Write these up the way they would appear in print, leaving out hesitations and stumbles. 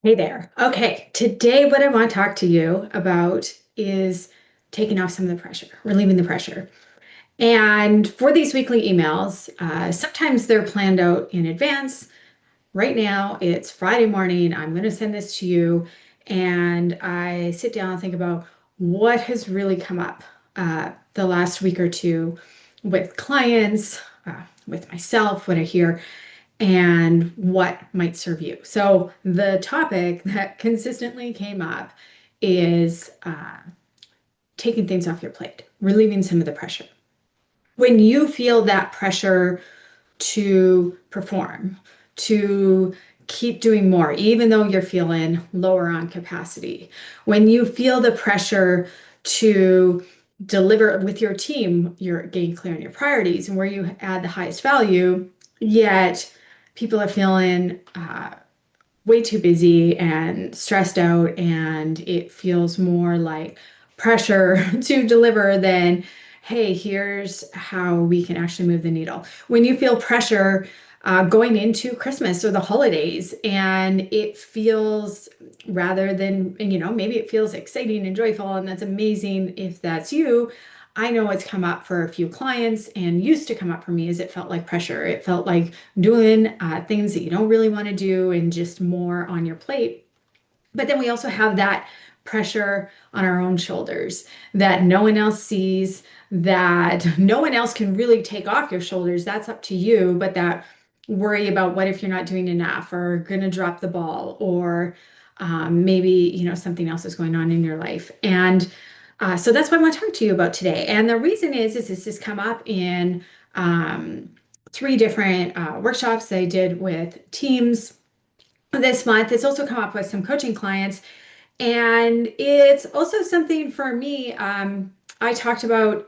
Hey there. Okay, today what I want to talk to you about is taking off some of the pressure, relieving the pressure. And for these weekly emails, sometimes they're planned out in advance. Right now, it's Friday morning. I'm going to send this to you. And I sit down and think about what has really come up the last week or two with clients, with myself, what I hear and what might serve you. So, the topic that consistently came up is taking things off your plate, relieving some of the pressure. When you feel that pressure to perform, to keep doing more, even though you're feeling lower on capacity, when you feel the pressure to deliver with your team, you're getting clear on your priorities and where you add the highest value, yet people are feeling way too busy and stressed out, and it feels more like pressure to deliver than, hey, here's how we can actually move the needle. When you feel pressure going into Christmas or the holidays, and it feels rather than, maybe it feels exciting and joyful, and that's amazing if that's you. I know it's come up for a few clients and used to come up for me as it felt like pressure. It felt like doing things that you don't really want to do and just more on your plate. But then we also have that pressure on our own shoulders that no one else sees, that no one else can really take off your shoulders. That's up to you. But that worry about what if you're not doing enough or going to drop the ball or maybe, something else is going on in your life. And so that's what I want to talk to you about today. And the reason is this has come up in three different workshops I did with teams this month. It's also come up with some coaching clients. And it's also something for me. I talked about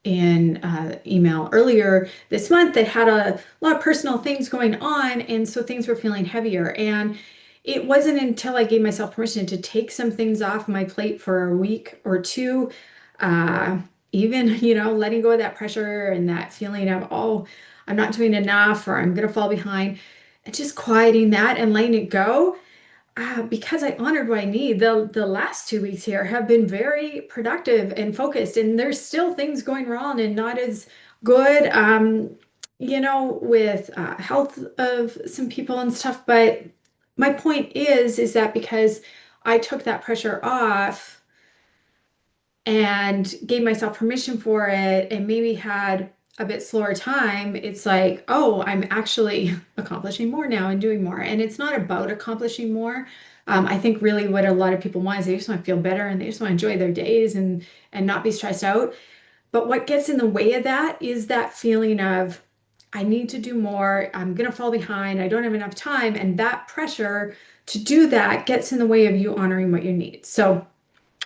in email earlier this month that had a lot of personal things going on. And so things were feeling heavier. And it wasn't until I gave myself permission to take some things off my plate for a week or two, uh, even, letting go of that pressure and that feeling of, oh, I'm not doing enough or I'm going to fall behind, and just quieting that and letting it go. Because I honored what I need, the last 2 weeks here have been very productive and focused, and there's still things going wrong and not as good, with health of some people and stuff. But my point is that because I took that pressure off and gave myself permission for it and maybe had a bit slower time, it's like, oh, I'm actually accomplishing more now and doing more. And it's not about accomplishing more. I think really what a lot of people want is they just want to feel better and they just want to enjoy their days and not be stressed out. But what gets in the way of that is that feeling of, I need to do more. I'm going to fall behind. I don't have enough time. And that pressure to do that gets in the way of you honoring what you need. So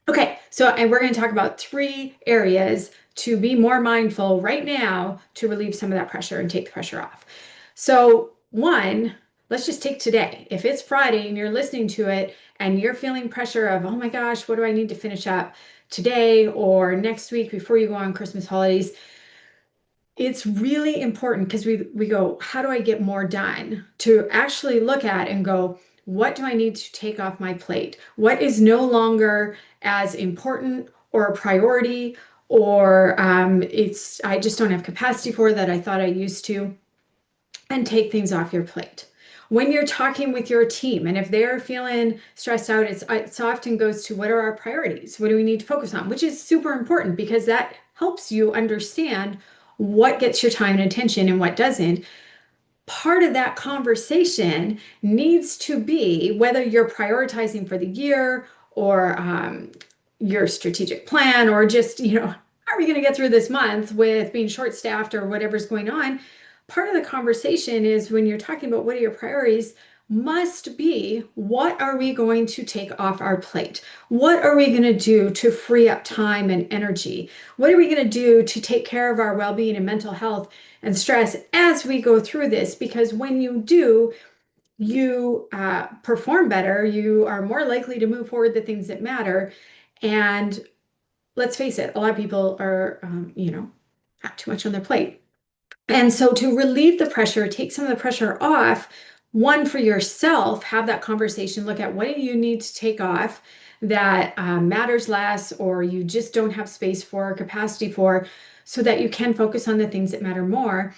okay, so and we're going to talk about three areas to be more mindful right now to relieve some of that pressure and take the pressure off. So, one, let's just take today. If it's Friday and you're listening to it and you're feeling pressure of, oh my gosh, what do I need to finish up today or next week before you go on Christmas holidays? It's really important because we go, how do I get more done? To actually look at and go, what do I need to take off my plate? What is no longer as important or a priority, or I just don't have capacity for that I thought I used to, and take things off your plate. When you're talking with your team, and if they're feeling stressed out, it often goes to what are our priorities? What do we need to focus on? Which is super important because that helps you understand what gets your time and attention and what doesn't. Part of that conversation needs to be whether you're prioritizing for the year or your strategic plan, or just, how are we going to get through this month with being short staffed or whatever's going on. Part of the conversation is when you're talking about what are your priorities, must be what are we going to take off our plate? What are we going to do to free up time and energy? What are we going to do to take care of our well being and mental health and stress as we go through this? Because when you do, you perform better, you are more likely to move forward the things that matter. And let's face it, a lot of people are, have too much on their plate. And so to relieve the pressure, take some of the pressure off, one for yourself, have that conversation, look at what do you need to take off that matters less, or you just don't have space for, capacity for, so that you can focus on the things that matter more.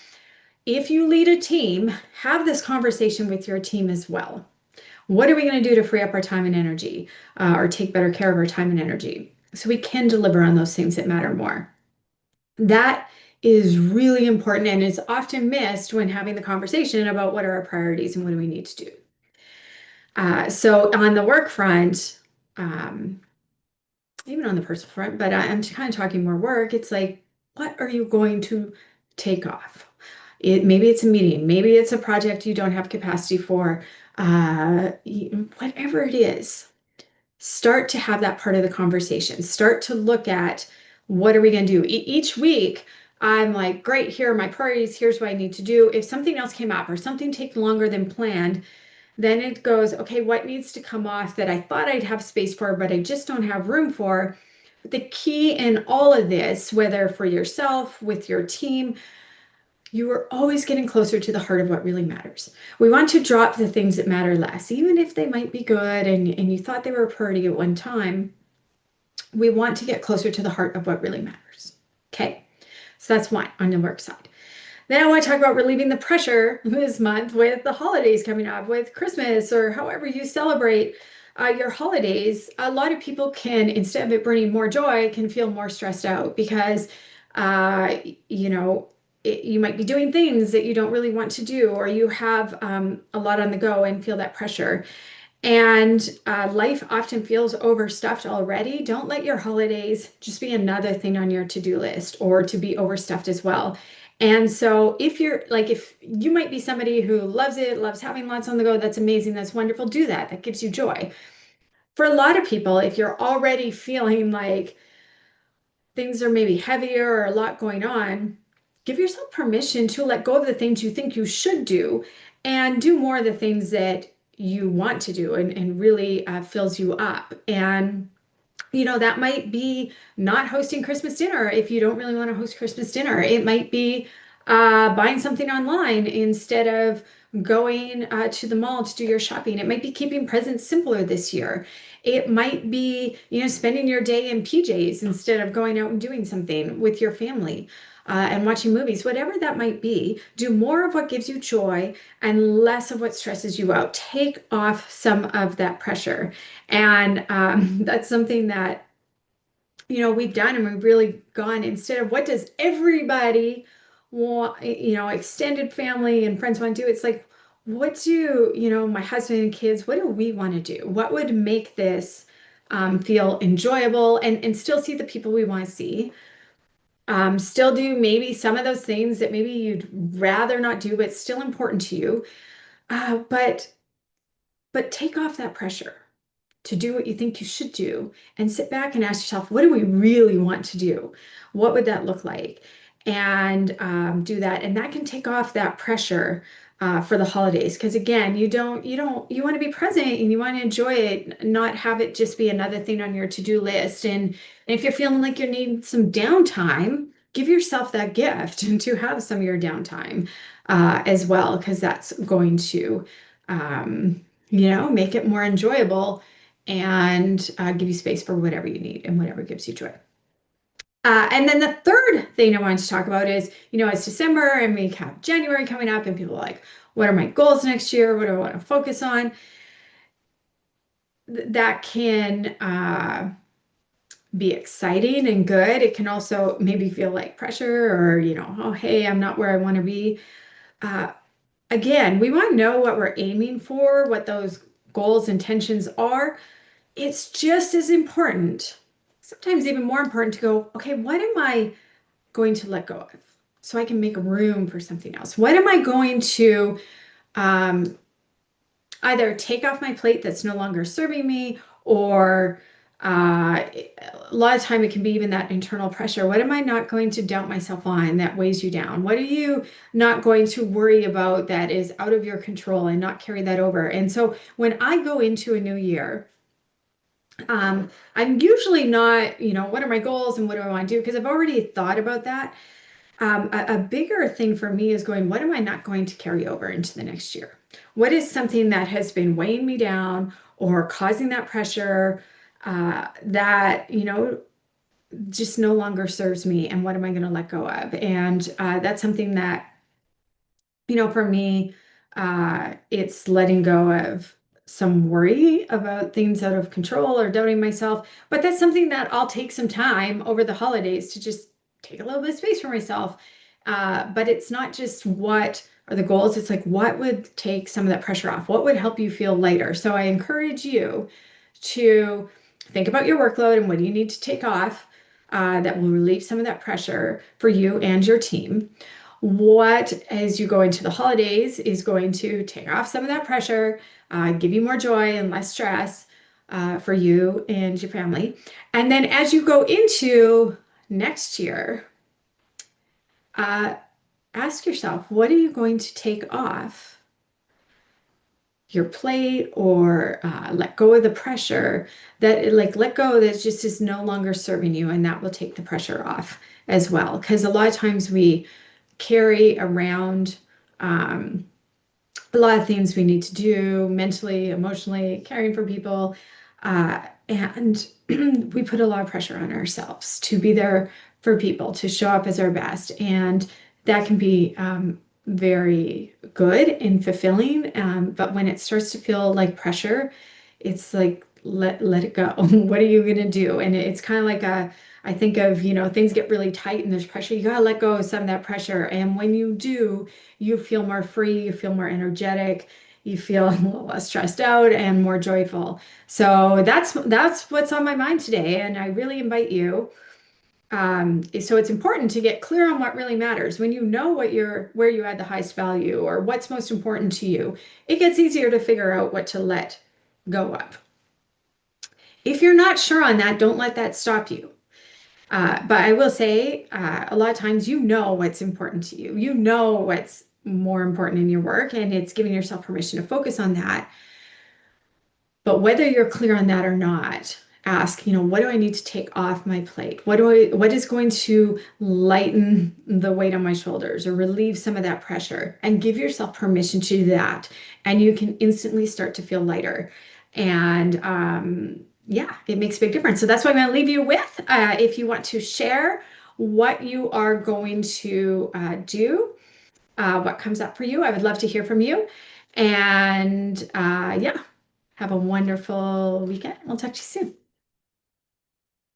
If you lead a team, have this conversation with your team as well. What are we going to do to free up our time and energy, or take better care of our time and energy so we can deliver on those things that matter more? That is really important and is often missed when having the conversation about what are our priorities and what do we need to do. So on the work front, um, even on the personal front, but I'm kind of talking more work. It's like, what are you going to take off? Maybe it's a meeting, maybe it's a project you don't have capacity for, whatever it is. Start to have that part of the conversation. Start to look at what are we going to do each week. I'm like, great, here are my priorities. Here's what I need to do. If something else came up or something takes longer than planned, then it goes, okay, what needs to come off that I thought I'd have space for, but I just don't have room for. The key in all of this, whether for yourself, with your team, you are always getting closer to the heart of what really matters. We want to drop the things that matter less, even if they might be good and you thought they were a priority at one time. We want to get closer to the heart of what really matters. Okay, so that's one on the work side. Then I want to talk about relieving the pressure this month with the holidays coming up, with Christmas or however you celebrate your holidays. A lot of people can, instead of it bringing more joy, can feel more stressed out because, uh, you know, you might be doing things that you don't really want to do, or you have a lot on the go and feel that pressure. And life often feels overstuffed already. Don't let your holidays just be another thing on your to-do list or to be overstuffed as well. And so if you're like, if you might be somebody who loves it, loves having lots on the go, that's amazing, that's wonderful, do that. That gives you joy. For a lot of people, if you're already feeling like things are maybe heavier or a lot going on, give yourself permission to let go of the things you think you should do and do more of the things that you want to do and really fills you up. And that might be not hosting Christmas dinner if you don't really want to host Christmas dinner. It might be buying something online instead of going to the mall to do your shopping. It might be keeping presents simpler this year. It might be, spending your day in PJs instead of going out and doing something with your family. And watching movies, whatever that might be, do more of what gives you joy and less of what stresses you out. Take off some of that pressure. And that's something that, we've done and we've really gone instead of what does everybody want, extended family and friends want to do. It's like, what do, my husband and kids, what do we want to do? What would make this feel enjoyable and still see the people we want to see? Still do maybe some of those things that maybe you'd rather not do, but still important to you. But take off that pressure to do what you think you should do and sit back and ask yourself, what do we really want to do? What would that look like? And do that. And that can take off that pressure for the holidays. Because again, you want to be present and you want to enjoy it, not have it just be another thing on your to-do list. And if you're feeling like you need some downtime, give yourself that gift and to have some of your downtime as well, because that's going to, make it more enjoyable and give you space for whatever you need and whatever gives you joy. And then the third thing I wanted to talk about is, it's December and we have January coming up and people are like, what are my goals next year? What do I want to focus on? That can be exciting and good. It can also maybe feel like pressure or, oh, hey, I'm not where I want to be. Uh, Again, we want to know what we're aiming for, what those goals, intentions are. It's just as important, sometimes even more important to go, okay, what am I going to let go of so I can make room for something else? What am I going to um, either take off my plate that's no longer serving me, or a lot of time it can be even that internal pressure. What am I not going to doubt myself on that weighs you down? What are you not going to worry about that is out of your control and not carry that over? And so when I go into a new year, I'm usually not, what are my goals and what do I want to do? Because I've already thought about that. A bigger thing for me is going, what am I not going to carry over into the next year? What is something that has been weighing me down or causing that pressure that, just no longer serves me? And what am I going to let go of? And that's something that for me, it's letting go of some worry about things out of control or doubting myself. But that's something that I'll take some time over the holidays to just take a little bit of space for myself. But it's not just what are the goals, it's like what would take some of that pressure off? What would help you feel lighter? So I encourage you to think about your workload and what do you need to take off that will relieve some of that pressure for you and your team. What, as you go into the holidays, is going to take off some of that pressure, give you more joy and less stress for you and your family. And then as you go into next year, uh, ask yourself, what are you going to take off your plate or let go of the pressure that like let go that just is no longer serving you, and that will take the pressure off as well. Because a lot of times we carry around um, a lot of things we need to do mentally, emotionally, caring for people. And we put a lot of pressure on ourselves to be there for people, to show up as our best. And that can be very good and fulfilling. But when it starts to feel like pressure, it's like, let it go. What are you going to do? And it's kind of like I think of, things get really tight and there's pressure. You got to let go of some of that pressure. And when you do, you feel more free, you feel more energetic, you feel a little less stressed out and more joyful. So that's what's on my mind today. And I really invite you. So it's important to get clear on what really matters. When you know where you add the highest value or what's most important to you, it gets easier to figure out what to let go of. If you're not sure on that, don't let that stop you. But I will say, a lot of times you know what's important to you. You know what's more important in your work, and it's giving yourself permission to focus on that. But whether you're clear on that or not, ask, what do I need to take off my plate? What is going to lighten the weight on my shoulders or relieve some of that pressure? And give yourself permission to do that. And you can instantly start to feel lighter. And yeah, it makes a big difference. So that's what I'm going to leave you with. If you want to share what you are going to do, what comes up for you, I would love to hear from you. And yeah, have a wonderful weekend. We'll talk to you soon.